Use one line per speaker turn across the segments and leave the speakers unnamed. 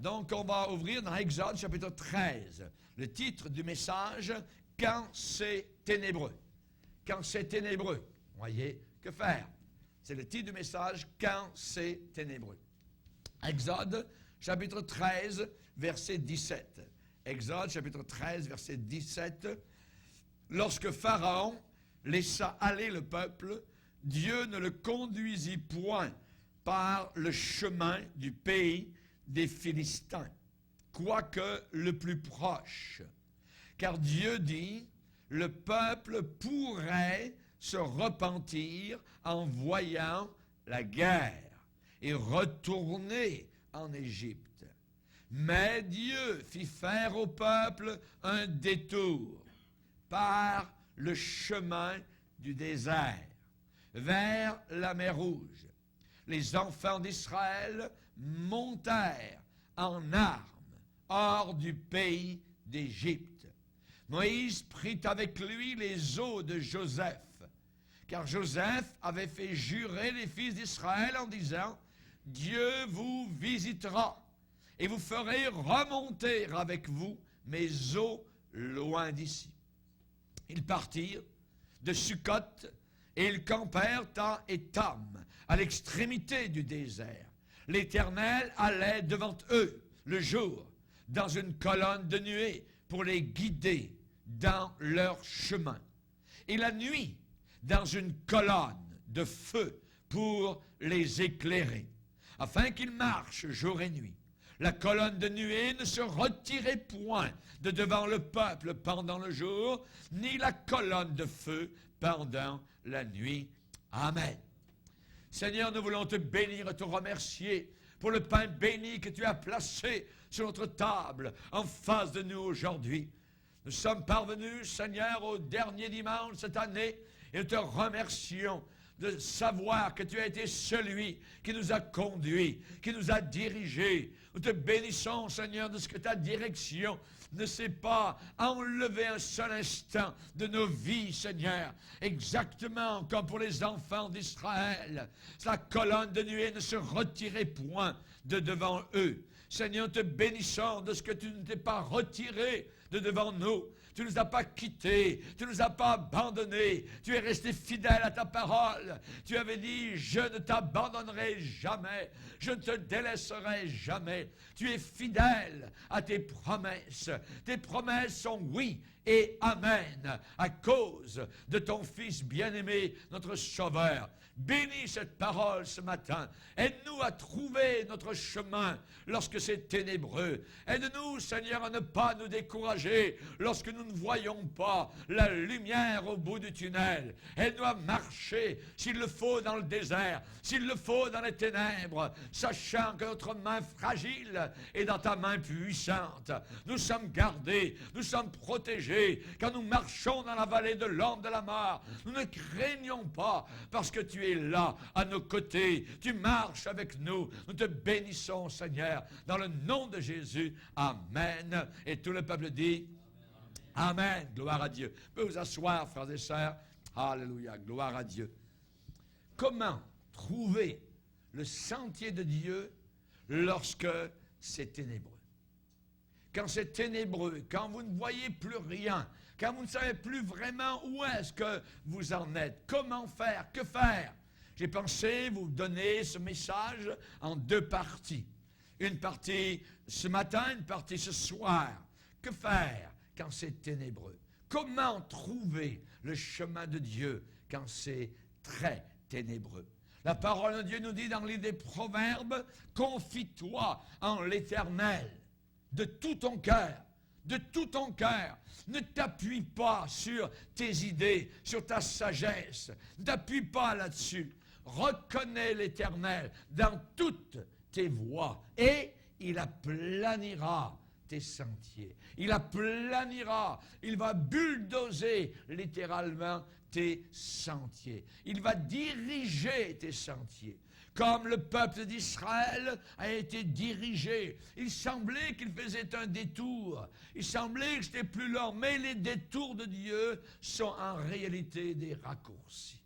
Donc, on va ouvrir dans Exode chapitre 13. Le titre du message, « Quand c'est ténébreux ». Quand c'est ténébreux. Voyez, que faire? C'est le titre du message, « Quand c'est ténébreux ». Exode chapitre 13, verset 17. Exode chapitre 13, verset 17. Lorsque Pharaon laissa aller le peuple, Dieu ne le conduisit point par le chemin du pays des Philistins, quoique le plus proche. Car Dieu dit, le peuple pourrait se repentir en voyant la guerre et retourner en Égypte. Mais Dieu fit faire au peuple un détour par le chemin du désert, vers la mer Rouge. Les enfants d'Israël montèrent en armes hors du pays d'Égypte. Moïse prit avec lui les os de Joseph, car Joseph avait fait jurer les fils d'Israël en disant, « Dieu vous visitera, et vous ferez remonter avec vous mes os loin d'ici. » Ils partirent de Sukkot, et ils campèrent à Étam, à l'extrémité du désert. L'Éternel allait devant eux le jour, dans une colonne de nuée, pour les guider dans leur chemin. Et la nuit, dans une colonne de feu pour les éclairer, afin qu'ils marchent jour et nuit. La colonne de nuée ne se retirait point de devant le peuple pendant le jour, ni la colonne de feu pendant la nuit. Amen. Seigneur, nous voulons te bénir et te remercier pour le pain béni que tu as placé sur notre table en face de nous aujourd'hui. Nous sommes parvenus, Seigneur, au dernier dimanche de cette année et nous te remercions de savoir que tu as été celui qui nous a conduits, qui nous a dirigés. Nous te bénissons, Seigneur, de ce que ta direction ne s'est pas enlevée un seul instant de nos vies, Seigneur. Exactement comme pour les enfants d'Israël. La colonne de nuée ne se retirait point de devant eux. Seigneur, nous te bénissons de ce que tu ne t'es pas retiré de devant nous. Tu ne nous as pas quittés, tu ne nous as pas abandonnés, tu es resté fidèle à ta parole. Tu avais dit, je ne t'abandonnerai jamais, je ne te délaisserai jamais. Tu es fidèle à tes promesses. Tes promesses sont oui et amen, à cause de ton Fils bien-aimé, notre Sauveur. Bénis cette parole ce matin. Aide-nous à trouver notre chemin lorsque c'est ténébreux. Aide-nous, Seigneur, à ne pas nous décourager lorsque nous ne voyons pas la lumière au bout du tunnel. Aide-nous à marcher, s'il le faut, dans le désert, s'il le faut, dans les ténèbres, sachant que notre main fragile est dans ta main puissante. Nous sommes gardés, nous sommes protégés. Quand nous marchons dans la vallée de l'ombre de la mort, nous ne craignons pas parce que tu es là, à nos côtés. Tu marches avec nous. Nous te bénissons, Seigneur, dans le nom de Jésus. Amen. Et tout le peuple dit Amen. Gloire à Dieu. Vous pouvez vous asseoir, frères et sœurs. Alléluia. Gloire à Dieu. Comment trouver le sentier de Dieu lorsque c'est ténébreux? Quand c'est ténébreux, quand vous ne voyez plus rien, quand vous ne savez plus vraiment où est-ce que vous en êtes, comment faire, que faire? J'ai pensé vous donner ce message en deux parties. Une partie ce matin, une partie ce soir. Que faire quand c'est ténébreux? Comment trouver le chemin de Dieu quand c'est très ténébreux? La parole de Dieu nous dit dans le livre des Proverbes, « Confie-toi en l'Éternel de tout ton cœur. » De tout ton cœur. Ne t'appuie pas sur tes idées, sur ta sagesse. Ne t'appuie pas là-dessus. Reconnais l'Éternel dans toutes tes voies et il aplanira tes sentiers. Il aplanira, il va bulldozer littéralement tes sentiers. Il va diriger tes sentiers. Comme le peuple d'Israël a été dirigé. Il semblait qu'il faisait un détour. Il semblait que c'était plus long. Mais les détours de Dieu sont en réalité des raccourcis.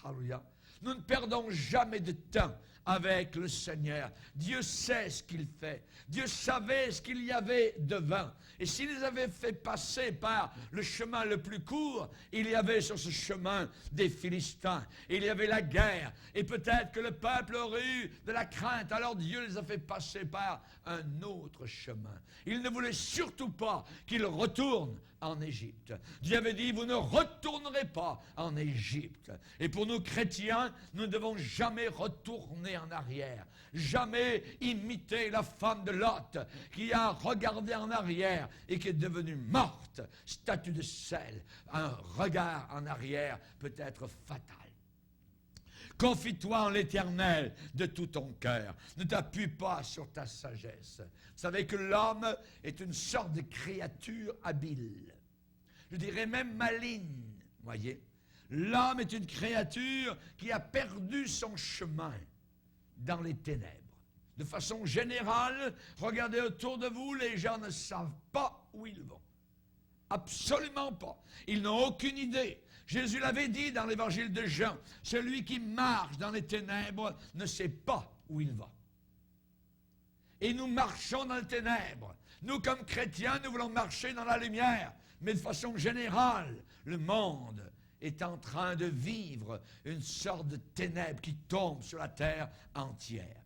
Alléluia. Nous ne perdons jamais de temps avec le Seigneur. Dieu sait ce qu'il fait. Dieu savait ce qu'il y avait devant. Et s'il les avait fait passer par le chemin le plus court, il y avait sur ce chemin des Philistins. Il y avait la guerre. Et peut-être que le peuple aurait eu de la crainte. Alors Dieu les a fait passer par un autre chemin. Il ne voulait surtout pas qu'ils retournent en Égypte. Dieu avait dit, vous ne retournerez pas en Égypte. Et pour nous chrétiens, nous ne devons jamais retourner en arrière. Jamais imiter la femme de Lot qui a regardé en arrière et qui est devenue morte, statue de sel. Un regard en arrière peut être fatal. Confie-toi en l'Éternel de tout ton cœur. Ne t'appuie pas sur ta sagesse. Vous savez que l'homme est une sorte de créature habile. Je dirais même maligne, voyez. L'homme est une créature qui a perdu son chemin dans les ténèbres. De façon générale, regardez autour de vous, les gens ne savent pas où ils vont. Absolument pas. Ils n'ont aucune idée. Jésus l'avait dit dans l'évangile de Jean, celui qui marche dans les ténèbres ne sait pas où il va. Et nous marchons dans les ténèbres. Nous, comme chrétiens, nous voulons marcher dans la lumière. Mais de façon générale, le monde est en train de vivre une sorte de ténèbres qui tombe sur la terre entière.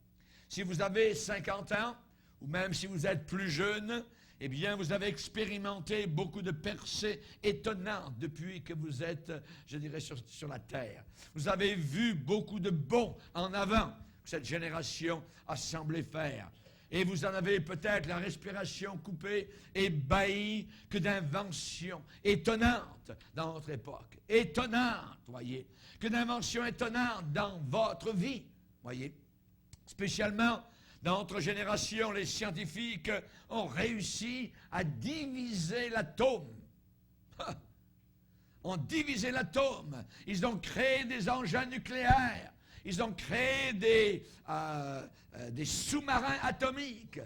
Si vous avez 50 ans, ou même si vous êtes plus jeune, eh bien, vous avez expérimenté beaucoup de percées étonnantes depuis que vous êtes, je dirais, sur la terre. Vous avez vu beaucoup de bons en avant que cette génération a semblé faire. Et vous en avez peut-être la respiration coupée, ébahie, que d'inventions étonnantes dans notre époque. Étonnantes, voyez. Que d'inventions étonnantes dans votre vie, voyez. Spécialement dans notre génération, les scientifiques ont réussi à diviser l'atome. Ont divisé l'atome. Ils ont créé des engins nucléaires. Ils ont créé des sous-marins atomiques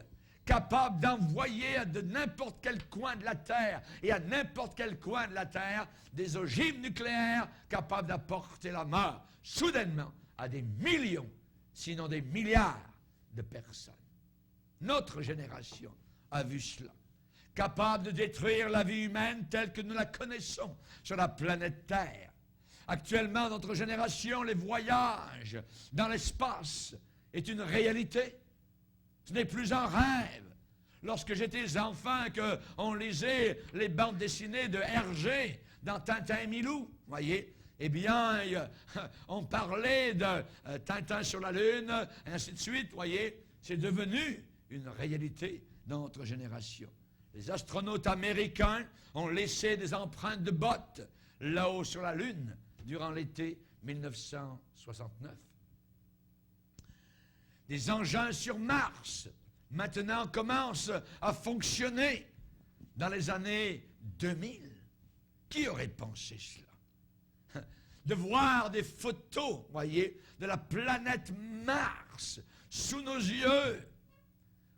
capables d'envoyer à de n'importe quel coin de la Terre et à n'importe quel coin de la Terre des ogives nucléaires capables d'apporter la mort soudainement à des millions, sinon des milliards de personnes. Notre génération a vu cela, capable de détruire la vie humaine telle que nous la connaissons sur la planète Terre. Actuellement, notre génération, les voyages dans l'espace est une réalité. Ce n'est plus un rêve. Lorsque j'étais enfant, qu'on lisait les bandes dessinées de Hergé dans Tintin et Milou, voyez, eh bien, on parlait de Tintin sur la Lune, ainsi de suite, voyez. C'est devenu une réalité dans notre génération. Les astronautes américains ont laissé des empreintes de bottes là-haut sur la Lune durant l'été 1969. Des engins sur Mars, maintenant, commencent à fonctionner dans les années 2000. Qui aurait pensé cela? De voir des photos, voyez, de la planète Mars sous nos yeux,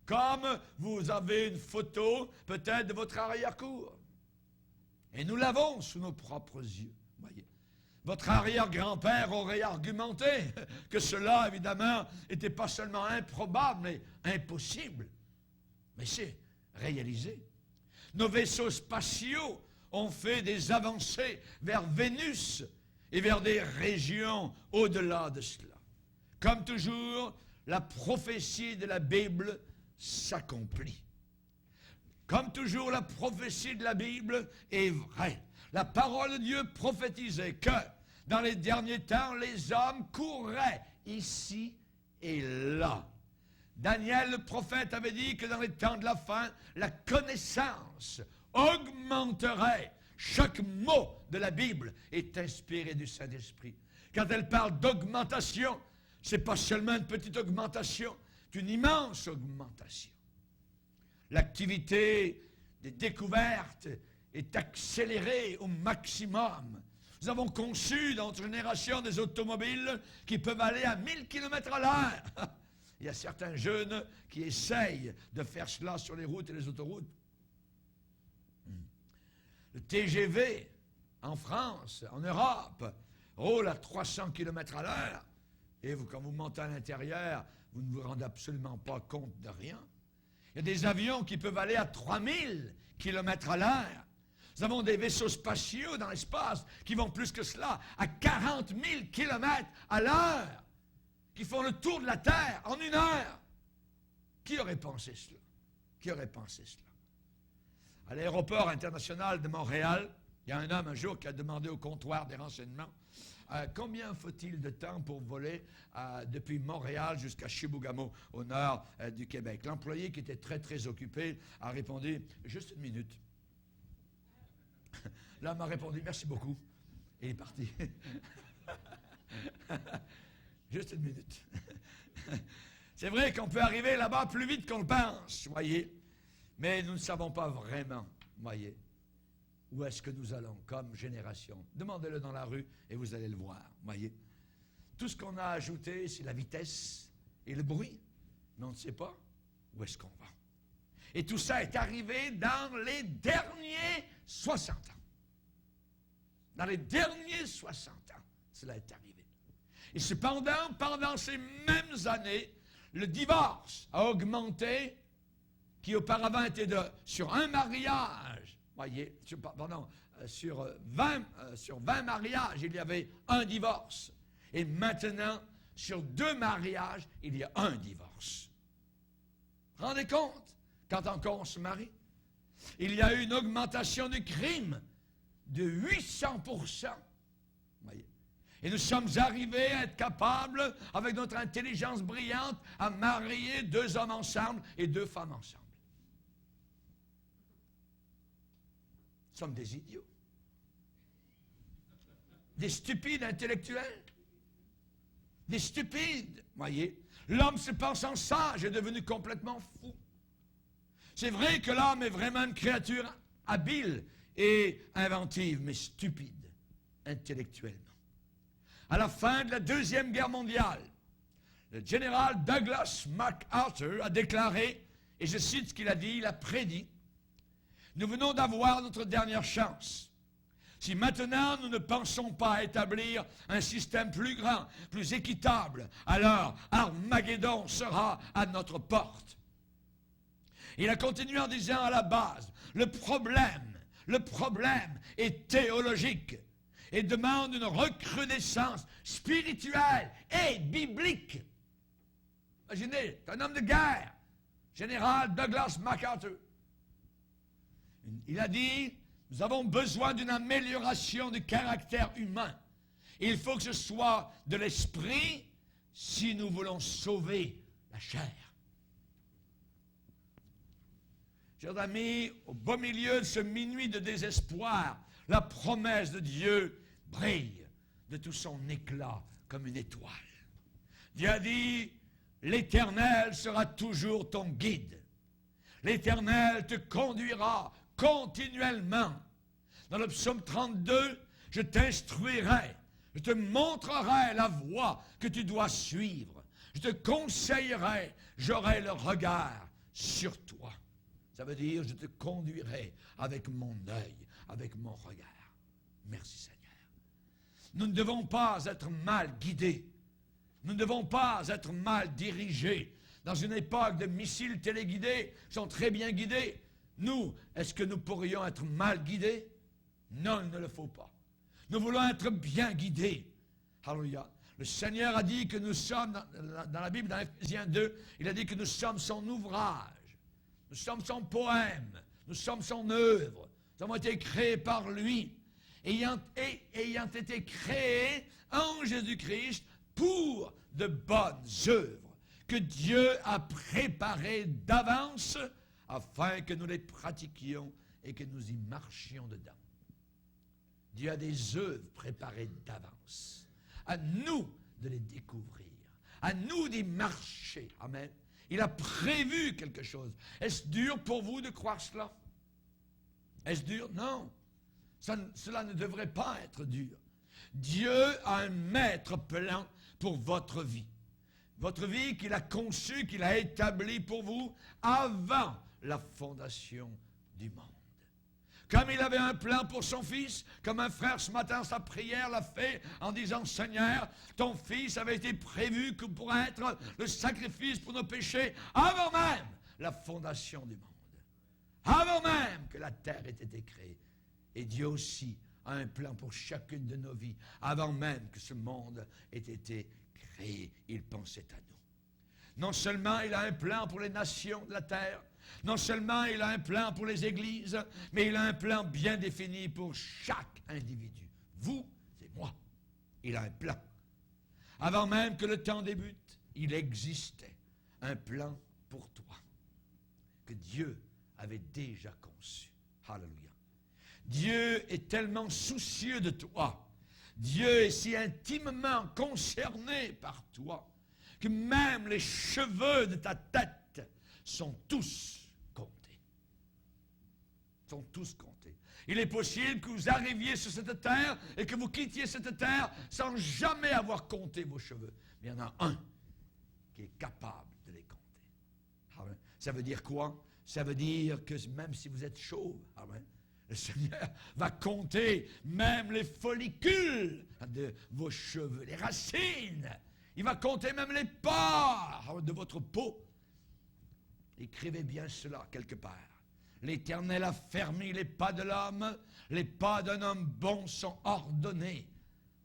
comme vous avez une photo peut-être de votre arrière-cour. Et nous l'avons sous nos propres yeux, voyez. Votre arrière-grand-père aurait argumenté que cela, évidemment, n'était pas seulement improbable, mais impossible. Mais c'est réalisé. Nos vaisseaux spatiaux ont fait des avancées vers Vénus et vers des régions au-delà de cela. Comme toujours, la prophétie de la Bible s'accomplit. Comme toujours, la prophétie de la Bible est vraie. La parole de Dieu prophétisait que dans les derniers temps, les hommes courraient ici et là. Daniel, le prophète, avait dit que dans les temps de la fin, la connaissance augmenterait. Chaque mot de la Bible est inspiré du Saint-Esprit. Quand elle parle d'augmentation, ce n'est pas seulement une petite augmentation, c'est une immense augmentation. L'activité des découvertes est accélérée au maximum. Nous avons conçu dans notre génération des automobiles qui peuvent aller à 1000 km à l'heure. Il y a certains jeunes qui essayent de faire cela sur les routes et les autoroutes. Le TGV en France, en Europe, roule à 300 km à l'heure. Et vous, quand vous montez à l'intérieur, vous ne vous rendez absolument pas compte de rien. Il y a des avions qui peuvent aller à 3000 km à l'heure. Nous avons des vaisseaux spatiaux dans l'espace qui vont plus que cela, à 40 000 km à l'heure, qui font le tour de la Terre en 1 heure. Qui aurait pensé cela? Qui aurait pensé cela? À l'aéroport international de Montréal, il y a un homme un jour qui a demandé au comptoir des renseignements combien faut-il de temps pour voler depuis Montréal jusqu'à Chibougamau, au nord du Québec. L'employé, qui était très, très occupé, a répondu « Juste 1 minute ». L'homme a répondu « Merci beaucoup ». Et il est parti. Juste 1 minute. C'est vrai qu'on peut arriver là-bas plus vite qu'on le pense, voyez. Mais nous ne savons pas vraiment, voyez, où est-ce que nous allons comme génération. Demandez-le dans la rue et vous allez le voir, voyez. Tout ce qu'on a ajouté, c'est la vitesse et le bruit. Mais on ne sait pas où est-ce qu'on va. Et tout ça est arrivé dans les derniers 60 ans. Dans les derniers 60 ans, cela est arrivé. Et cependant, pendant ces mêmes années, le divorce a augmenté, qui auparavant était sur un mariage, voyez, sur 20 mariages, il y avait un divorce. Et maintenant, sur 2 mariages, il y a un divorce. Rendez compte, quand encore on se marie, il y a eu une augmentation du crime de 800%. Voyez. Et nous sommes arrivés à être capables, avec notre intelligence brillante, à marier 2 hommes ensemble et 2 femmes ensemble. Nous sommes des idiots. Des stupides intellectuels. Des stupides, voyez. L'homme se pensant sage est devenu complètement fou. C'est vrai que l'homme est vraiment une créature habile et inventive, mais stupide, intellectuellement. À la fin de la Deuxième Guerre mondiale, le général Douglas MacArthur a déclaré, et je cite ce qu'il a dit, il a prédit, « Nous venons d'avoir notre dernière chance. Si maintenant nous ne pensons pas à établir un système plus grand, plus équitable, alors Armageddon sera à notre porte. » Il a continué en disant à la base, le problème est théologique et demande une recrudescence spirituelle et biblique. Imaginez, c'est un homme de guerre, général Douglas MacArthur. Il a dit, nous avons besoin d'une amélioration du caractère humain. Il faut que ce soit de l'esprit si nous voulons sauver la chair. Chers amis, au beau milieu de ce minuit de désespoir, la promesse de Dieu brille de tout son éclat comme une étoile. Dieu a dit, l'Éternel sera toujours ton guide. L'Éternel te conduira continuellement. Dans le psaume 32, je t'instruirai, je te montrerai la voie que tu dois suivre. Je te conseillerai, j'aurai le regard sur toi. Ça veut dire, je te conduirai avec mon œil, avec mon regard. Merci Seigneur. Nous ne devons pas être mal guidés. Nous ne devons pas être mal dirigés. Dans une époque de missiles téléguidés, qui sont très bien guidés. Nous, est-ce que nous pourrions être mal guidés? Non, il ne le faut pas. Nous voulons être bien guidés. Alléluia. Le Seigneur a dit que nous sommes, dans la Bible, dans Ephésiens 2, il a dit que nous sommes son ouvrage. Nous sommes son poème, nous sommes son œuvre. Nous avons été créés par lui, ayant été créés en Jésus-Christ pour de bonnes œuvres que Dieu a préparées d'avance afin que nous les pratiquions et que nous y marchions dedans. Dieu a des œuvres préparées d'avance. À nous de les découvrir, à nous d'y marcher. Amen. Il a prévu quelque chose. Est-ce dur pour vous de croire cela? Est-ce dur? Non. Cela ne devrait pas être dur. Dieu a un maître plan pour votre vie. Votre vie qu'il a conçue, qu'il a établie pour vous avant la fondation du monde. Comme il avait un plan pour son fils, comme un frère ce matin, sa prière l'a fait en disant, Seigneur, ton fils avait été prévu que pour être le sacrifice pour nos péchés avant même la fondation du monde. Avant même que la terre ait été créée. Et Dieu aussi a un plan pour chacune de nos vies. Avant même que ce monde ait été créé, il pensait à nous. Non seulement il a un plan pour les nations de la terre, non seulement il a un plan pour les églises, mais il a un plan bien défini pour chaque individu. Vous et moi. Il a un plan. Avant même que le temps débute, il existait un plan pour toi que Dieu avait déjà conçu. Alléluia. Dieu est tellement soucieux de toi. Dieu est si intimement concerné par toi que même les cheveux de ta tête sont tous comptés. Sont tous comptés. Il est possible que vous arriviez sur cette terre et que vous quittiez cette terre sans jamais avoir compté vos cheveux. Mais il y en a un qui est capable de les compter. Ça veut dire quoi? Ça veut dire que même si vous êtes chauve, le Seigneur va compter même les follicules de vos cheveux, les racines. Il va compter même les pores de votre peau. Écrivez bien cela quelque part. L'Éternel a fermé les pas de l'homme. Les pas d'un homme bon sont ordonnés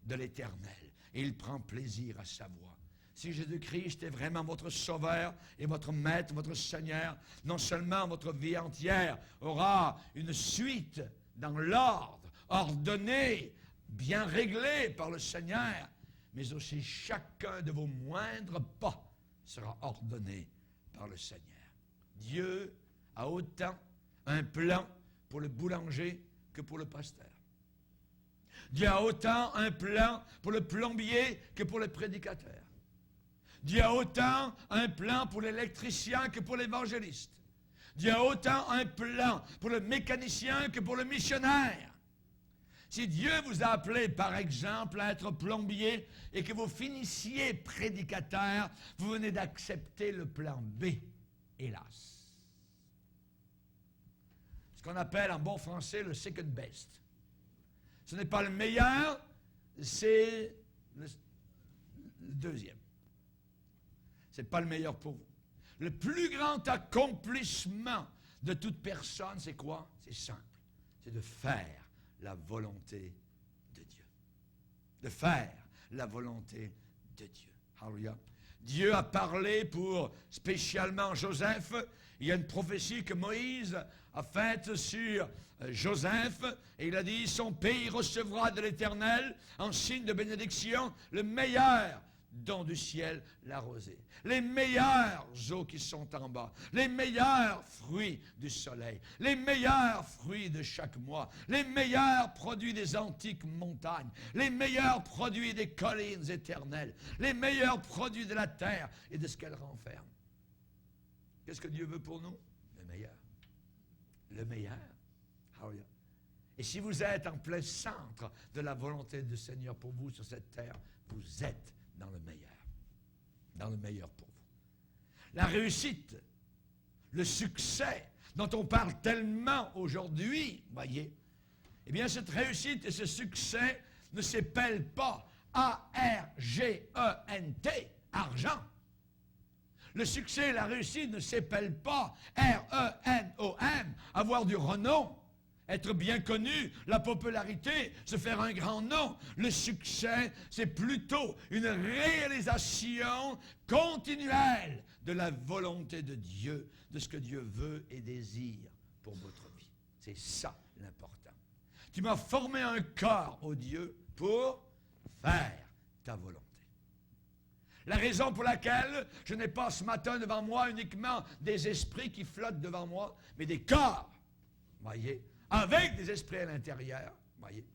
de l'Éternel. Et il prend plaisir à sa voix. Si Jésus-Christ est vraiment votre sauveur et votre maître, votre Seigneur, non seulement votre vie entière aura une suite dans l'ordre, ordonné, bien réglé par le Seigneur, mais aussi chacun de vos moindres pas sera ordonné par le Seigneur. Dieu a autant un plan pour le boulanger que pour le pasteur. Dieu a autant un plan pour le plombier que pour le prédicateur. Dieu a autant un plan pour l'électricien que pour l'évangéliste. Dieu a autant un plan pour le mécanicien que pour le missionnaire. Si Dieu vous a appelé, par exemple, à être plombier et que vous finissiez prédicateur, vous venez d'accepter le plan B, hélas. Ce qu'on appelle en bon français le second best. Ce n'est pas le meilleur, c'est le deuxième. Ce n'est pas le meilleur pour vous. Le plus grand accomplissement de toute personne, c'est quoi? C'est simple. C'est de faire la volonté de Dieu. De faire la volonté de Dieu. Alléluia. Dieu a parlé pour spécialement Joseph. Il y a une prophétie que Moïse a faite sur Joseph. Et il a dit, son pays recevra de l'Éternel, en signe de bénédiction, le meilleur don du ciel, la rosée. Les meilleures eaux qui sont en bas, les meilleurs fruits du soleil, les meilleurs fruits de chaque mois, les meilleurs produits des antiques montagnes, les meilleurs produits des collines éternelles, les meilleurs produits de la terre et de ce qu'elle renferme. Qu'est-ce que Dieu veut pour nous? Le meilleur. Le meilleur. Alléluia. Et si vous êtes en plein centre de la volonté du Seigneur pour vous sur cette terre, vous êtes dans le meilleur. Dans le meilleur pour vous. La réussite, le succès dont on parle tellement aujourd'hui, voyez, eh bien cette réussite et ce succès ne s'appellent pas A-R-G-E-N-T, argent. Le succès et la réussite ne s'appellent pas R-E-N-O-M, avoir du renom. Être bien connu, la popularité, se faire un grand nom. Le succès, c'est plutôt une réalisation continuelle de la volonté de Dieu, de ce que Dieu veut et désire pour votre vie. C'est ça l'important. Tu m'as formé un corps, ô Dieu, pour faire ta volonté. La raison pour laquelle je n'ai pas ce matin devant moi uniquement des esprits qui flottent devant moi, mais des corps, voyez, avec des esprits à l'intérieur, voyez,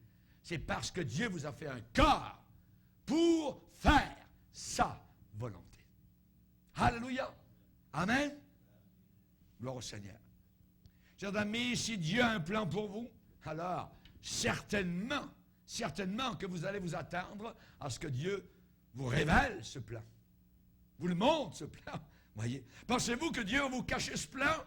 c'est parce que Dieu vous a fait un corps pour faire sa volonté. Alléluia. Amen. Gloire au Seigneur. Chers amis, si Dieu a un plan pour vous, alors certainement que vous allez vous attendre à ce que Dieu vous révèle ce plan. Vous le montre, ce plan. Voyez. Pensez-vous que Dieu va vous cacher ce plan?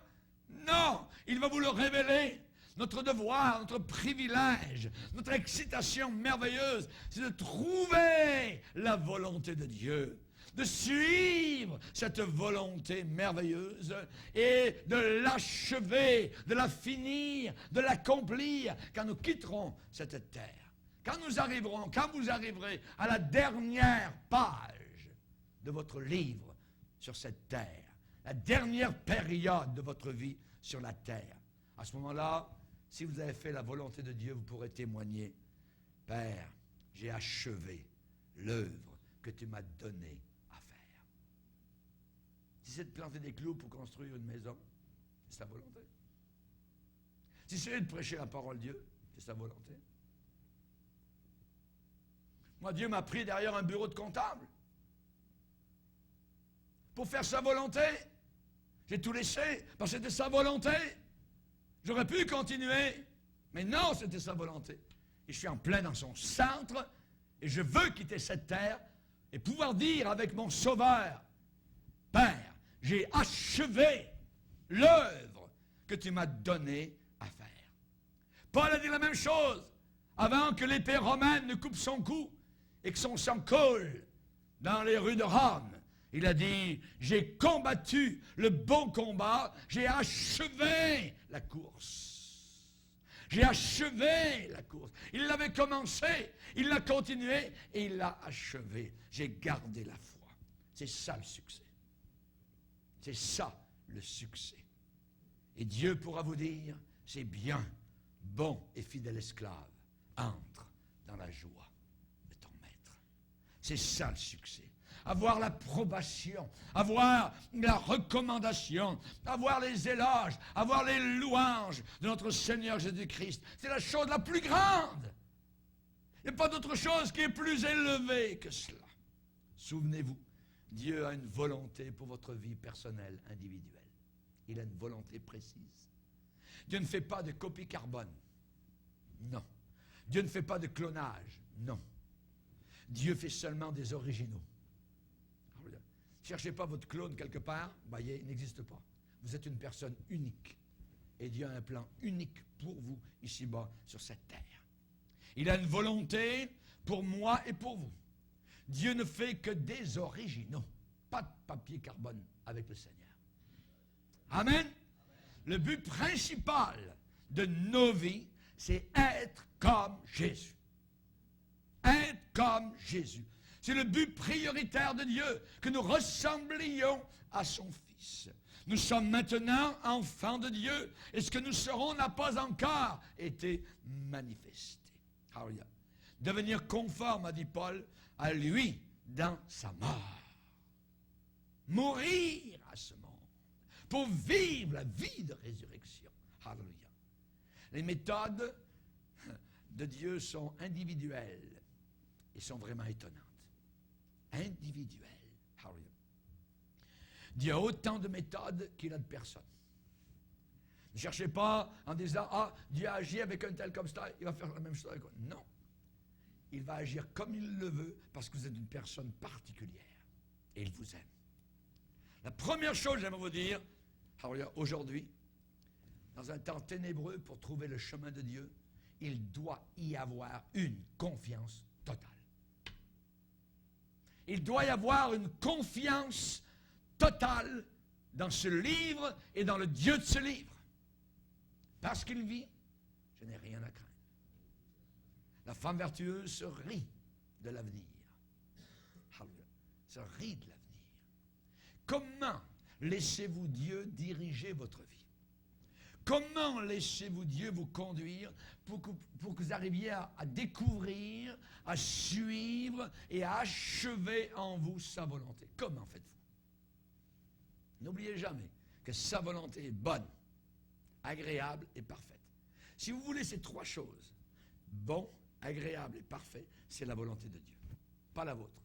Non, il va vous le révéler. notre devoir, notre privilège, notre excitation merveilleuse, c'est de trouver la volonté de Dieu, de suivre cette volonté merveilleuse et de l'achever, de la finir, de l'accomplir quand nous quitterons cette terre. Quand nous arriverons, quand vous arriverez à la dernière page de votre livre sur cette terre, la dernière période de votre vie sur la terre, à ce moment-là, si vous avez fait la volonté de Dieu, vous pourrez témoigner, « Père, j'ai achevé l'œuvre que tu m'as donnée à faire. » Si c'est de planter des clous pour construire une maison, c'est sa volonté. Si c'est de prêcher la parole de Dieu, c'est sa volonté. Moi, Dieu m'a pris derrière un bureau de comptable pour faire sa volonté. J'ai tout laissé parce que c'était sa volonté. J'aurais pu continuer, mais non, c'était sa volonté. Et je suis en plein dans son centre, et je veux quitter cette terre et pouvoir dire avec mon Sauveur, « Père, j'ai achevé l'œuvre que tu m'as donnée à faire. » Paul a dit la même chose avant que l'épée romaine ne coupe son cou et que son sang coule dans les rues de Rome. Il a dit, j'ai combattu le bon combat, j'ai achevé la course. J'ai achevé la course. Il l'avait commencé, il l'a continué et il l'a achevé. J'ai gardé la foi. C'est ça le succès. C'est ça le succès. Et Dieu pourra vous dire, c'est bien, bon et fidèle esclave, entre dans la joie de ton maître. C'est ça le succès. Avoir l'approbation, avoir la recommandation, avoir les éloges, avoir les louanges de notre Seigneur Jésus-Christ. C'est la chose la plus grande. Il n'y a pas d'autre chose qui est plus élevée que cela. Souvenez-vous, Dieu a une volonté pour votre vie personnelle, individuelle. Il a une volonté précise. Dieu ne fait pas de copie carbone. Non. Dieu ne fait pas de clonage. Non. Dieu fait seulement des originaux. Ne cherchez pas votre clone quelque part, voyez, il n'existe pas. Vous êtes une personne unique. Et Dieu a un plan unique pour vous, ici-bas, sur cette terre. Il a une volonté pour moi et pour vous. Dieu ne fait que des originaux. Pas de papier carbone avec le Seigneur. Amen. Le but principal de nos vies, c'est être comme Jésus. Être comme Jésus. C'est le but prioritaire de Dieu, que nous ressemblions à son Fils. Nous sommes maintenant enfants de Dieu, et ce que nous serons n'a pas encore été manifesté. Alléluia. Devenir conforme, a dit Paul, à lui dans sa mort. Mourir à ce monde, pour vivre la vie de résurrection. Alléluia. Les méthodes de Dieu sont individuelles et sont vraiment étonnantes. Individuel. Alléluia. Dieu a autant de méthodes qu'il a de personnes. Ne cherchez pas en disant, ah, Dieu a agi avec un tel comme ça, il va faire la même chose avec moi. Non. Il va agir comme il le veut parce que vous êtes une personne particulière et il vous aime. La première chose que j'aimerais vous dire, aujourd'hui, dans un temps ténébreux pour trouver le chemin de Dieu, il doit y avoir une confiance totale. Il doit y avoir une confiance totale dans ce livre et dans le Dieu de ce livre. Parce qu'il vit, je n'ai rien à craindre. La femme vertueuse se rit de l'avenir. Se rit de l'avenir. Comment laissez-vous Dieu diriger votre vie? Comment laissez-vous Dieu vous conduire pour que vous arriviez à découvrir, à suivre et à achever en vous sa volonté? Comment faites-vous? N'oubliez jamais que sa volonté est bonne, agréable et parfaite. Si vous voulez ces trois choses, bon, agréable et parfait, c'est la volonté de Dieu. Pas la vôtre,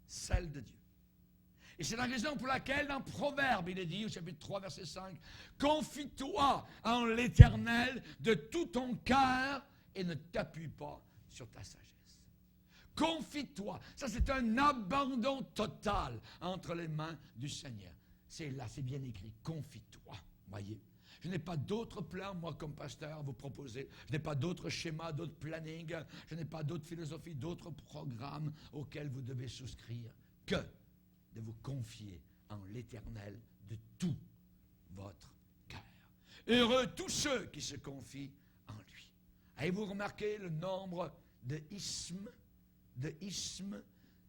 celle de Dieu. Et c'est la raison pour laquelle dans Proverbe, il est dit au chapitre 3, verset 5, « Confie-toi en l'Éternel de tout ton cœur et ne t'appuie pas sur ta sagesse. » Confie-toi. Ça, c'est un abandon total entre les mains du Seigneur. C'est là, c'est bien écrit. Confie-toi. Voyez. Je n'ai pas d'autres plans, moi, comme pasteur, à vous proposer. Je n'ai pas d'autres schémas, d'autres plannings. Je n'ai pas d'autres philosophies, d'autres programmes auxquels vous devez souscrire que de vous confier en l'Éternel de tout votre cœur. Heureux tous ceux qui se confient en lui. Avez-vous remarqué le nombre de ismes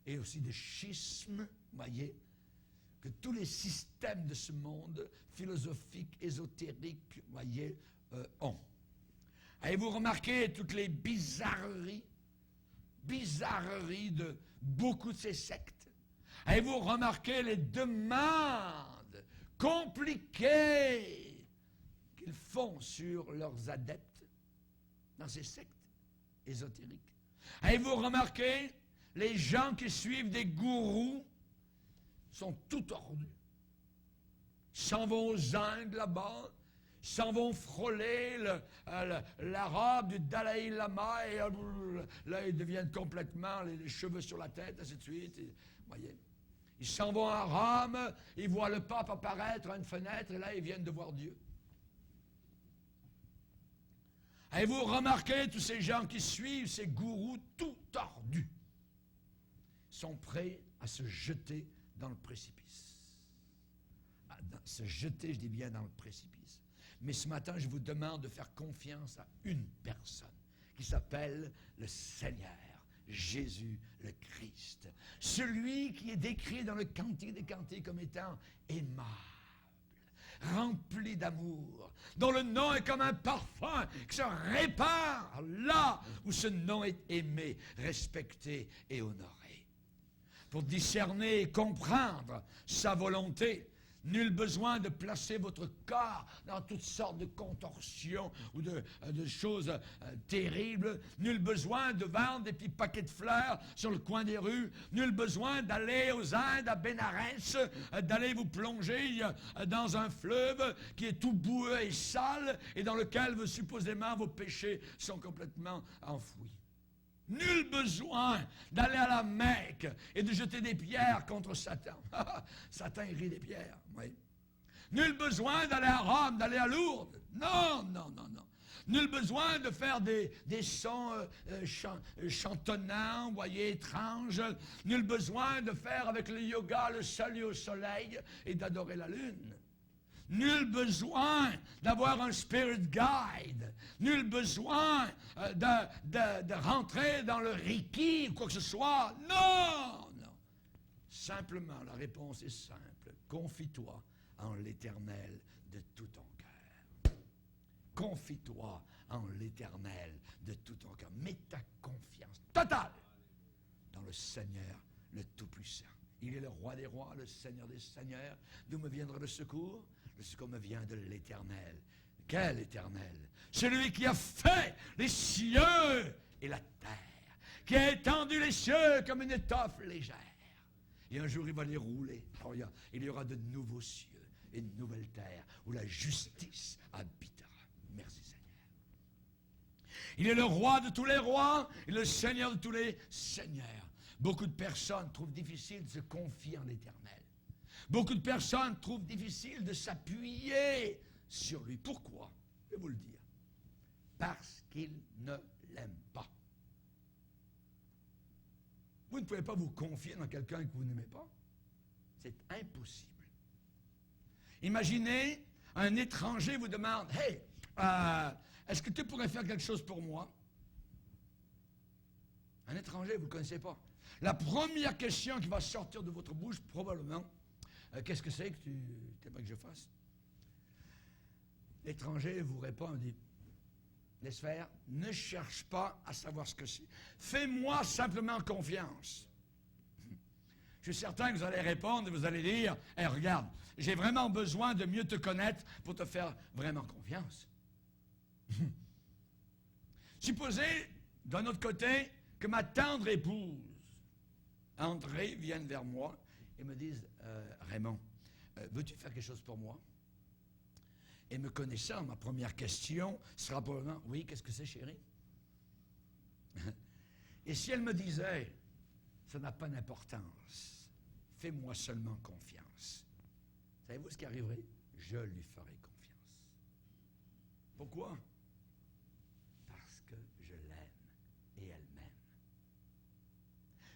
et aussi de schismes, voyez, que tous les systèmes de ce monde philosophique, ésotérique, voyez, ont. Avez-vous remarqué toutes les bizarreries de beaucoup de ces sectes? Avez-vous remarqué les demandes compliquées qu'ils font sur leurs adeptes dans ces sectes ésotériques? Avez-vous remarqué les gens qui suivent des gourous sont tout tordus? Ils s'en vont aux Indes là-bas, ils s'en vont frôler la robe du Dalai Lama et là ils deviennent complètement les cheveux sur la tête, ainsi de suite. Et, voyez, ils s'en vont à Rome, ils voient le pape apparaître à une fenêtre et là ils viennent de voir Dieu. Avez-vous remarqué tous ces gens qui suivent ces gourous tout tordus sont prêts à se jeter dans le précipice? Se jeter, je dis bien, dans le précipice. Mais ce matin, je vous demande de faire confiance à une personne qui s'appelle le Seigneur, Jésus le Christ. Celui qui est décrit dans le Cantique des Cantiques comme étant aimable, rempli d'amour, dont le nom est comme un parfum qui se répand là où ce nom est aimé, respecté et honoré. Pour discerner et comprendre sa volonté, nul besoin de placer votre corps dans toutes sortes de contorsions ou de choses terribles. Nul besoin de vendre des petits paquets de fleurs sur le coin des rues. Nul besoin d'aller aux Indes, à Bénarès, d'aller vous plonger dans un fleuve qui est tout boueux et sale et dans lequel supposément vos péchés sont complètement enfouis. Nul besoin d'aller à la Mecque et de jeter des pierres contre Satan. Satan, il rit des pierres, oui. Nul besoin d'aller à Rome, d'aller à Lourdes. Non. Nul besoin de faire des sons chantonnants, voyez, étranges. Nul besoin de faire avec le yoga le salut au soleil et d'adorer la lune. Nul besoin d'avoir un spirit guide. Nul besoin de rentrer dans le Reiki ou quoi que ce soit. Non. Simplement, la réponse est simple. Confie-toi en l'Éternel de tout ton cœur. Confie-toi en l'Éternel de tout ton cœur. Mets ta confiance totale dans le Seigneur, le Tout-Puissant. Il est le roi des rois, le Seigneur des seigneurs. D'où me viendra le secours? Le secours me vient de l'Éternel. Quel Éternel? Celui qui a fait les cieux et la terre, qui a étendu les cieux comme une étoffe légère. Et un jour, il va les rouler. Alors, il y aura de nouveaux cieux et une nouvelle terre où la justice habitera. Merci Seigneur. Il est le roi de tous les rois et le Seigneur de tous les seigneurs. Beaucoup de personnes trouvent difficile de se confier en l'Éternel. Beaucoup de personnes trouvent difficile de s'appuyer sur lui. Pourquoi? Je vais vous le dire. Parce qu'ils ne l'aiment pas. Vous ne pouvez pas vous confier dans quelqu'un que vous n'aimez pas. C'est impossible. Imaginez, un étranger vous demande « Hey, est-ce que tu pourrais faire quelque chose pour moi? » Un étranger, vous ne le connaissez pas. La première question qui va sortir de votre bouche, probablement, qu'est-ce que c'est que tu aimerais que je fasse? L'étranger vous répond, dit, laisse faire, ne cherche pas à savoir ce que c'est. Fais-moi simplement confiance. Je suis certain que vous allez répondre et vous allez dire, hey, regarde, j'ai vraiment besoin de mieux te connaître pour te faire vraiment confiance. Supposez, d'un autre côté, que ma tendre épouse, André, vienne vers moi et me dise, Raymond, veux-tu faire quelque chose pour moi? Et me connaissant, ma première question sera probablement, oui, qu'est-ce que c'est, chérie? Et si elle me disait, ça n'a pas d'importance, fais-moi seulement confiance. Savez-vous ce qui arriverait? Je lui ferai confiance. Pourquoi? Parce que je l'aime et elle m'aime.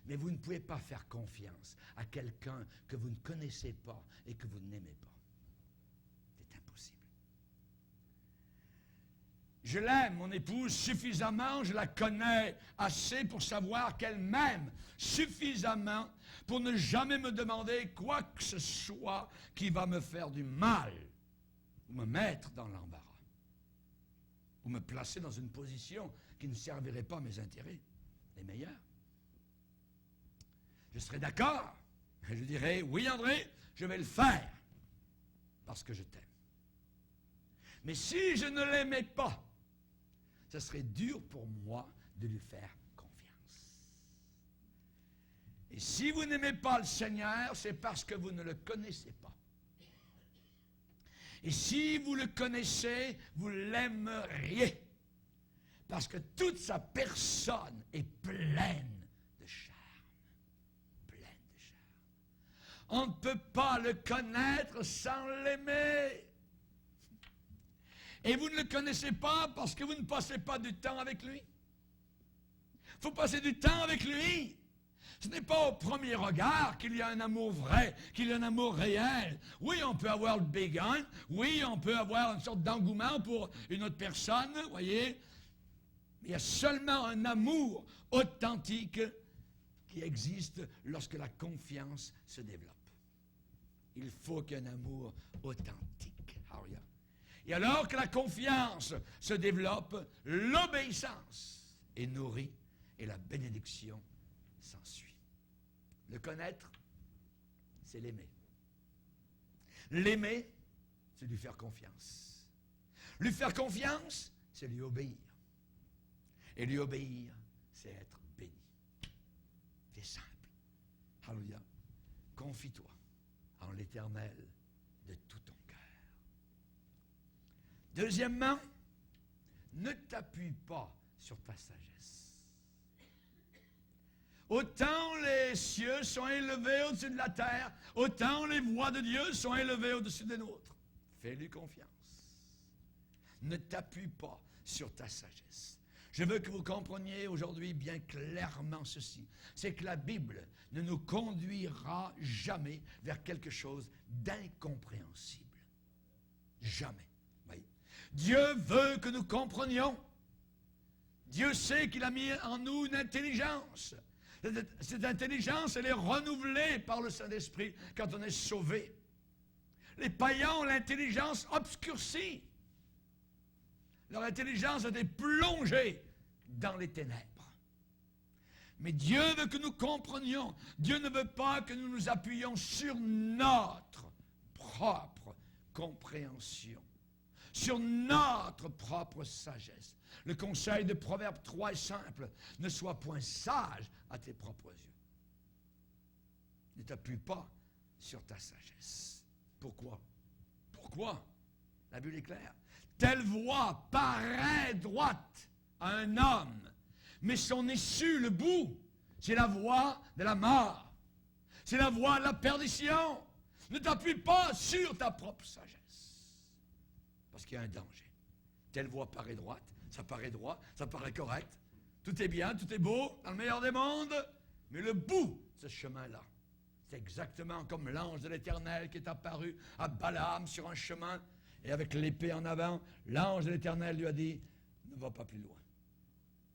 Mais vous ne pouvez pas faire confiance à quelqu'un que vous ne connaissez pas et que vous n'aimez pas. C'est impossible. Je l'aime, mon épouse, suffisamment, je la connais assez pour savoir qu'elle m'aime suffisamment pour ne jamais me demander quoi que ce soit qui va me faire du mal ou me mettre dans l'embarras ou me placer dans une position qui ne servirait pas à mes intérêts, les meilleurs. Je serais d'accord, je dirais, oui André, je vais le faire parce que je t'aime. Mais si je ne l'aimais pas, ce serait dur pour moi de lui faire confiance. Et si vous n'aimez pas le Seigneur, c'est parce que vous ne le connaissez pas. Et si vous le connaissez, vous l'aimeriez. Parce que toute sa personne est pleine de charme. Pleine de charme. On ne peut pas le connaître sans l'aimer. Et vous ne le connaissez pas parce que vous ne passez pas du temps avec lui. Il faut passer du temps avec lui. Ce n'est pas au premier regard qu'il y a un amour vrai, qu'il y a un amour réel. Oui, on peut avoir le béguin. Oui, on peut avoir une sorte d'engouement pour une autre personne, voyez. Il y a seulement un amour authentique qui existe lorsque la confiance se développe. Il faut qu'il y ait un amour authentique. Hallelujah. Et alors que la confiance se développe, l'obéissance est nourrie et la bénédiction s'ensuit. Le connaître, c'est l'aimer. L'aimer, c'est lui faire confiance. Lui faire confiance, c'est lui obéir. Et lui obéir, c'est être béni. C'est simple. Alléluia. Confie-toi en l'Éternel de tout ton cœur. Deuxièmement, ne t'appuie pas sur ta sagesse. Autant les cieux sont élevés au-dessus de la terre, autant les voies de Dieu sont élevées au-dessus des nôtres. Fais-lui confiance. Ne t'appuie pas sur ta sagesse. Je veux que vous compreniez aujourd'hui bien clairement ceci. C'est que la Bible ne nous conduira jamais vers quelque chose d'incompréhensible. Jamais. Oui. Dieu veut que nous comprenions. Dieu sait qu'il a mis en nous une intelligence. Cette intelligence, elle est renouvelée par le Saint-Esprit quand on est sauvé. Les païens ont l'intelligence obscurcie. Leur intelligence a été plongée dans les ténèbres. Mais Dieu veut que nous comprenions. Dieu ne veut pas que nous nous appuyions sur notre propre compréhension, sur notre propre sagesse. Le conseil de Proverbe 3 est simple. Ne sois point sage à tes propres yeux. Ne t'appuie pas sur ta sagesse. Pourquoi? Pourquoi? La Bible est claire. Telle voie paraît droite à un homme, mais son issue, le bout, c'est la voie de la mort. C'est la voie de la perdition. Ne t'appuie pas sur ta propre sagesse. Parce qu'il y a un danger. Telle voie paraît droite, ça paraît droit, ça paraît correct. Tout est bien, tout est beau, dans le meilleur des mondes. Mais le bout de ce chemin-là, c'est exactement comme l'ange de l'Éternel qui est apparu à Balaam sur un chemin. Et avec l'épée en avant, l'ange de l'Éternel lui a dit, ne va pas plus loin.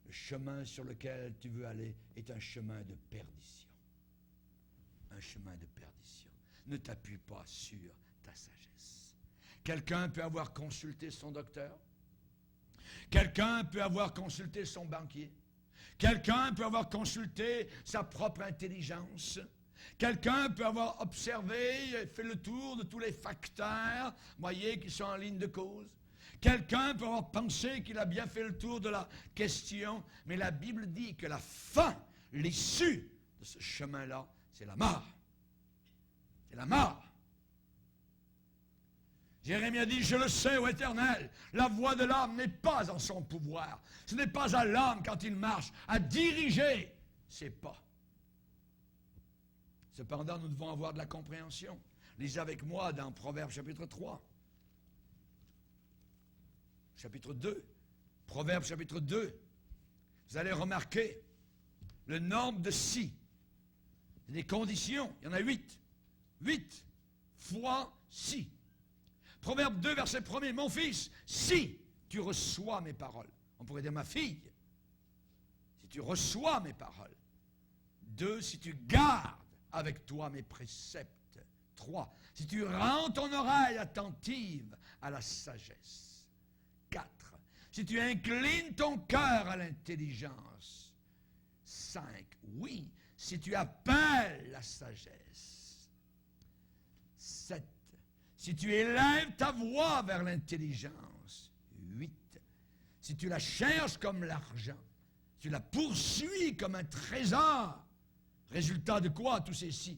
Le chemin sur lequel tu veux aller est un chemin de perdition. Un chemin de perdition. Ne t'appuie pas sur ta sagesse. Quelqu'un peut avoir consulté son docteur. Quelqu'un peut avoir consulté son banquier. Quelqu'un peut avoir consulté sa propre intelligence. Quelqu'un peut avoir observé, fait le tour de tous les facteurs, voyez, qui sont en ligne de cause. Quelqu'un peut avoir pensé qu'il a bien fait le tour de la question, mais la Bible dit que la fin, l'issue de ce chemin-là, c'est la mort. C'est la mort. Jérémie a dit, je le sais, ô Éternel, la voie de l'homme n'est pas en son pouvoir. Ce n'est pas à l'homme, quand il marche, à diriger ses pas. Cependant, nous devons avoir de la compréhension. Lisez avec moi dans Proverbes chapitre 3. chapitre 2, Proverbe chapitre 2, vous allez remarquer le nombre de si. Des conditions, il y en a 8. 8 fois si. Proverbe 2, verset 1er, mon fils, si tu reçois mes paroles. On pourrait dire ma fille, si tu reçois mes paroles. 2, si tu gardes avec toi mes préceptes. 3, si tu rends ton oreille attentive à la sagesse. 4, si tu inclines ton cœur à l'intelligence. 5, oui, si tu appelles la sagesse. 7, si tu élèves ta voix vers l'intelligence. 8, si tu la cherches comme l'argent. Tu la poursuis comme un trésor. Résultat de quoi, tous ces si?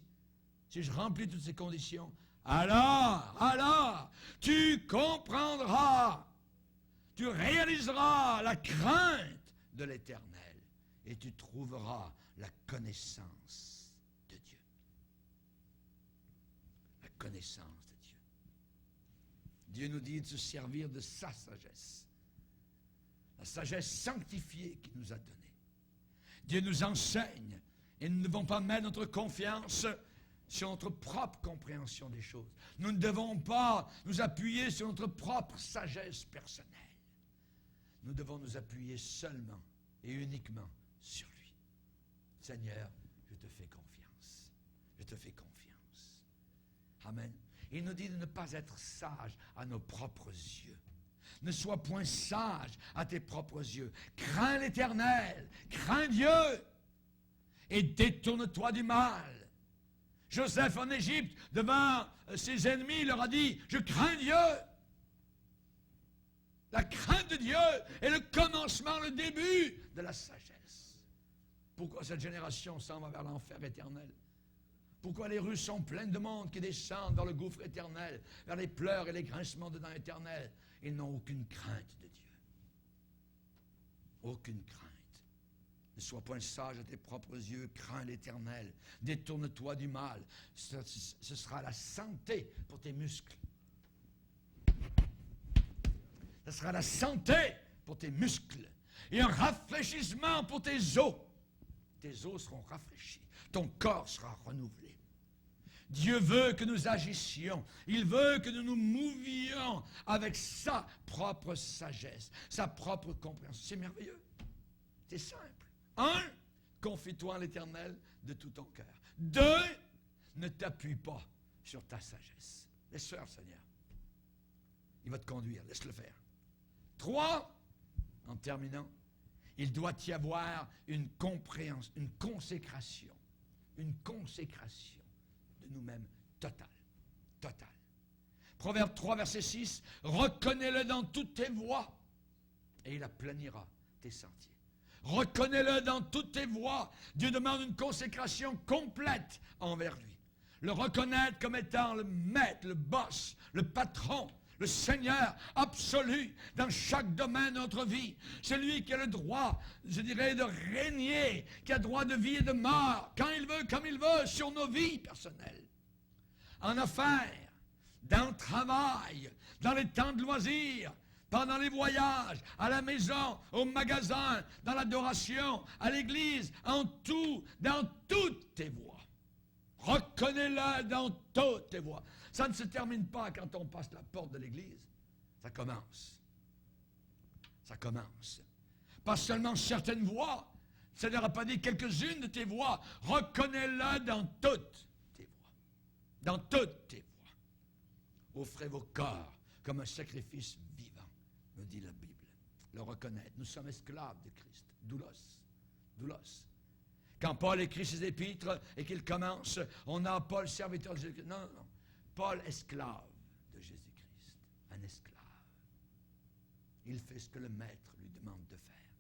Si je remplis toutes ces conditions, alors, tu comprendras, tu réaliseras la crainte de l'Éternel et tu trouveras la connaissance de Dieu. La connaissance de Dieu. Dieu nous dit de se servir de sa sagesse. La sagesse sanctifiée qu'il nous a donnée. Dieu nous enseigne et nous ne devons pas mettre notre confiance sur notre propre compréhension des choses. Nous ne devons pas nous appuyer sur notre propre sagesse personnelle. Nous devons nous appuyer seulement et uniquement sur lui. Seigneur, je te fais confiance. Je te fais confiance. Amen. Il nous dit de ne pas être sage à nos propres yeux. Ne sois point sage à tes propres yeux. Crains l'Éternel, crains Dieu et détourne-toi du mal. Joseph en Égypte, devant ses ennemis, leur a dit, je crains Dieu. La crainte de Dieu est le commencement, le début de la sagesse. Pourquoi cette génération s'en va vers l'enfer éternel? Pourquoi les rues sont pleines de monde qui descendent vers le gouffre éternel, vers les pleurs et les grincements de dents éternels? Ils n'ont aucune crainte de Dieu. Aucune crainte. Ne sois point sage à tes propres yeux, crains l'Éternel. Détourne-toi du mal. Ce sera la santé pour tes muscles. Ce sera la santé pour tes muscles. Et un rafraîchissement pour tes os. Tes os seront rafraîchis. Ton corps sera renouvelé. Dieu veut que nous agissions. Il veut que nous nous mouvions avec sa propre sagesse, sa propre compréhension. C'est merveilleux. C'est simple. 1, confie-toi en l'Éternel de tout ton cœur. 2, ne t'appuie pas sur ta sagesse. Laisse faire, Seigneur. Il va te conduire. Laisse-le faire. 3, en terminant, il doit y avoir une compréhension, une consécration de nous-mêmes totale. Totale. Proverbe 3, verset 6, reconnais-le dans toutes tes voies et il aplanira tes sentiers. Reconnais-le dans toutes tes voies. Dieu demande une consécration complète envers lui. Le reconnaître comme étant le maître, le boss, le patron, le Seigneur absolu dans chaque domaine de notre vie. Celui qui a le droit, je dirais, de régner, qui a le droit de vie et de mort, quand il veut, comme il veut, sur nos vies personnelles. En affaires, dans le travail, dans les temps de loisirs, pendant les voyages, à la maison, au magasin, dans l'adoration, à l'église, en tout, dans toutes tes voies. Reconnais-le dans toutes tes voies. Ça ne se termine pas quand on passe la porte de l'église. Ça commence. Ça commence. Pas seulement certaines voies. Ça ne pas dit quelques-unes de tes voies. Reconnais-le dans toutes tes voies. Dans toutes tes voies. Offrez vos corps comme un sacrifice vivant, nous dit la Bible. Le reconnaître. Nous sommes esclaves de Christ. Doulos. Doulos. Quand Paul écrit ses épîtres et qu'il commence, on a Paul serviteur de Jésus-Christ. Non, non, non. Paul esclave de Jésus-Christ. Un esclave. Il fait ce que le maître lui demande de faire.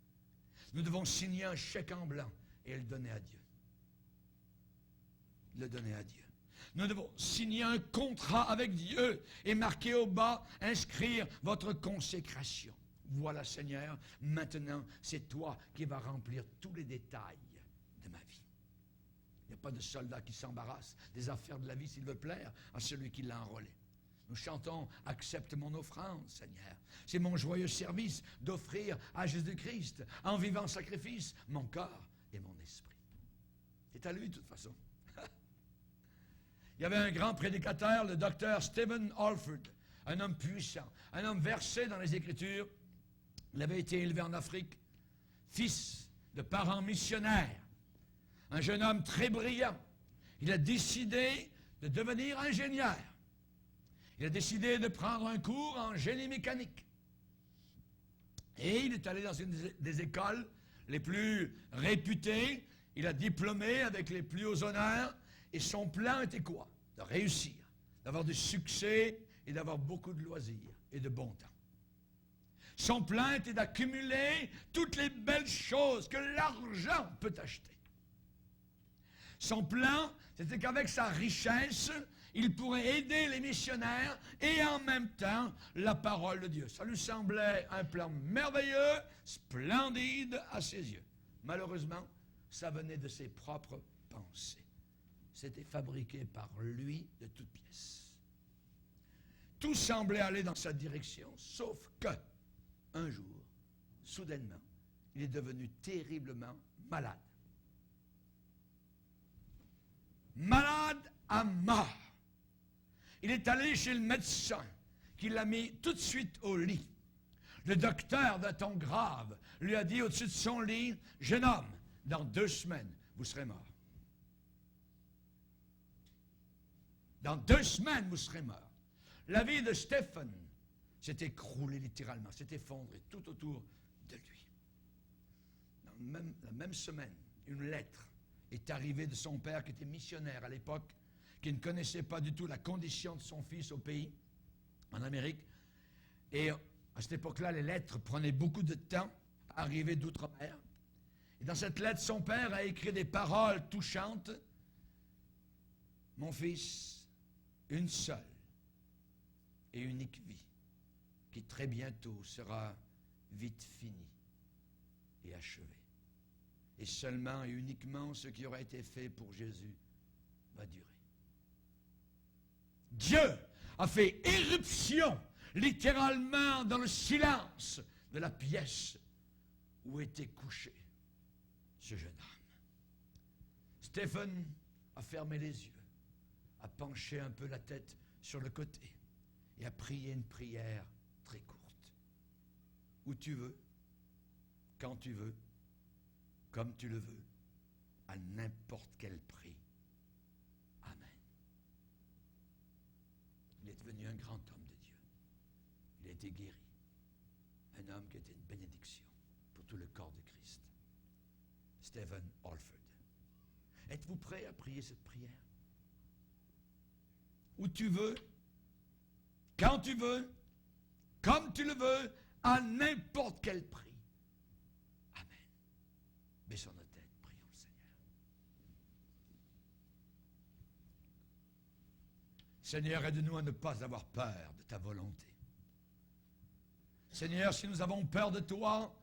Nous devons signer un chèque en blanc et le donner à Dieu. Le donner à Dieu. Nous devons signer un contrat avec Dieu et marquer au bas, inscrire votre consécration. Voilà, Seigneur, maintenant, c'est toi qui vas remplir tous les détails de ma vie. Il n'y a pas de soldat qui s'embarrasse des affaires de la vie s'il veut plaire à celui qui l'a enrôlé. Nous chantons « Accepte mon offrande, Seigneur ». C'est mon joyeux service d'offrir à Jésus-Christ, en vivant sacrifice, mon corps et mon esprit. C'est à lui, de toute façon. Il y avait un grand prédicateur, le docteur Stephen Halford, un homme puissant, un homme versé dans les Écritures. Il avait été élevé en Afrique, fils de parents missionnaires, un jeune homme très brillant. Il a décidé de devenir ingénieur. Il a décidé de prendre un cours en génie mécanique. Et il est allé dans une des écoles les plus réputées. Il a diplômé avec les plus hauts honneurs. Et son plan était quoi? De réussir, d'avoir du succès et d'avoir beaucoup de loisirs et de bon temps. Son plan était d'accumuler toutes les belles choses que l'argent peut acheter. Son plan, c'était qu'avec sa richesse, il pourrait aider les missionnaires et en même temps la parole de Dieu. Ça lui semblait un plan merveilleux, splendide à ses yeux. Malheureusement, ça venait de ses propres pensées. C'était fabriqué par lui de toutes pièces. Tout semblait aller dans sa direction, sauf que, un jour, soudainement, il est devenu terriblement malade. Malade à mort. Il est allé chez le médecin, qui l'a mis tout de suite au lit. Le docteur, d'un ton grave, lui a dit au-dessus de son lit, « Jeune homme, dans 2 semaines, vous serez mort. Dans 2 semaines, vous serez mort. » La vie de Stephen s'est écroulée littéralement, s'est effondrée tout autour de lui. Dans la même semaine, une lettre est arrivée de son père qui était missionnaire à l'époque, qui ne connaissait pas du tout la condition de son fils au pays, en Amérique. Et à cette époque-là, les lettres prenaient beaucoup de temps à arriver d'outre-mer. Et dans cette lettre, son père a écrit des paroles touchantes. « Mon fils, une seule et unique vie, qui très bientôt sera vite finie et achevée. Et seulement et uniquement ce qui aura été fait pour Jésus va durer. » Dieu a fait éruption, littéralement dans le silence de la pièce où était couché ce jeune homme. Stephen a fermé les yeux, a penché un peu la tête sur le côté et a prié une prière très courte. Où tu veux, quand tu veux, comme tu le veux, à n'importe quel prix. Amen. Il est devenu un grand homme de Dieu. Il a été guéri. Un homme qui était une bénédiction pour tout le corps de Christ. Stephen Halford. Êtes-vous prêt à prier cette prière? Où tu veux, quand tu veux, comme tu le veux, à n'importe quel prix. Amen. Baissons nos têtes, prions le Seigneur. Seigneur, aide-nous à ne pas avoir peur de ta volonté. Seigneur, si nous avons peur de toi,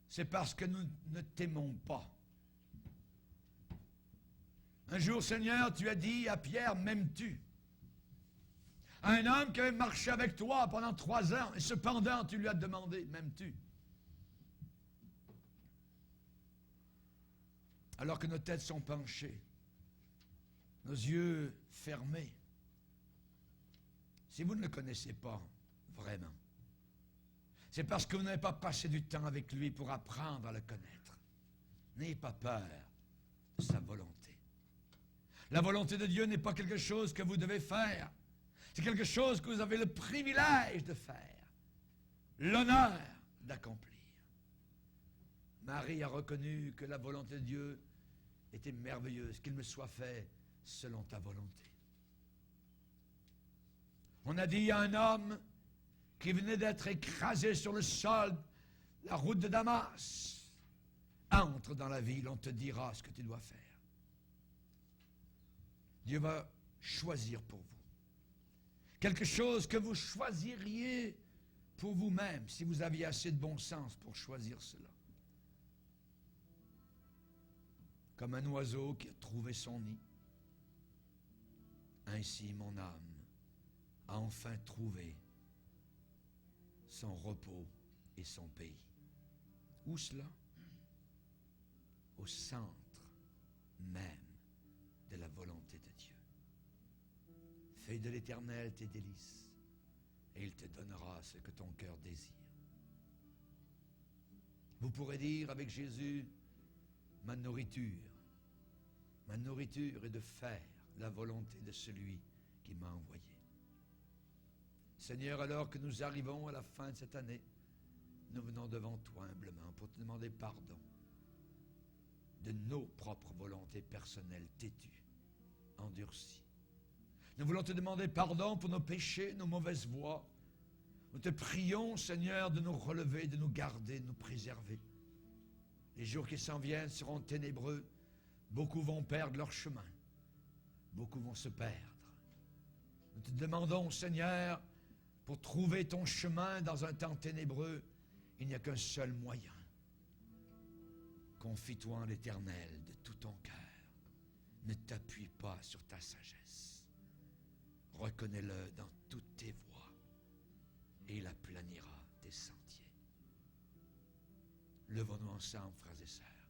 c'est parce que nous ne t'aimons pas. Un jour, Seigneur, tu as dit à Pierre, m'aimes-tu? Un homme qui avait marché avec toi pendant 3 ans, et cependant, tu lui as demandé, m'aimes-tu? Alors que nos têtes sont penchées, nos yeux fermés, si vous ne le connaissez pas vraiment, c'est parce que vous n'avez pas passé du temps avec lui pour apprendre à le connaître. N'ayez pas peur de sa volonté. La volonté de Dieu n'est pas quelque chose que vous devez faire. C'est quelque chose que vous avez le privilège de faire, l'honneur d'accomplir. Marie a reconnu que la volonté de Dieu était merveilleuse, qu'il me soit fait selon ta volonté. On a dit à un homme qui venait d'être écrasé sur le sol, la route de Damas, entre dans la ville, on te dira ce que tu dois faire. Dieu va choisir pour vous quelque chose que vous choisiriez pour vous-même si vous aviez assez de bon sens pour choisir cela. Comme un oiseau qui a trouvé son nid, ainsi mon âme a enfin trouvé son repos et son pays. Où cela? Au centre même de la volonté de Dieu. Fais de l'Éternel tes délices, et il te donnera ce que ton cœur désire. Vous pourrez dire avec Jésus, ma nourriture est de faire la volonté de celui qui m'a envoyé. Seigneur, alors que nous arrivons à la fin de cette année, nous venons devant toi humblement pour te demander pardon de nos propres volontés personnelles têtues, endurcies. Nous voulons te demander pardon pour nos péchés, nos mauvaises voies. Nous te prions, Seigneur, de nous relever, de nous garder, de nous préserver. Les jours qui s'en viennent seront ténébreux. Beaucoup vont perdre leur chemin. Beaucoup vont se perdre. Nous te demandons, Seigneur, pour trouver ton chemin dans un temps ténébreux, il n'y a qu'un seul moyen. Confie-toi en l'Éternel de tout ton cœur. Ne t'appuie pas sur ta sagesse. Reconnais-le dans toutes tes voies et il aplanira tes sentiers. Levons-nous ensemble, frères et sœurs.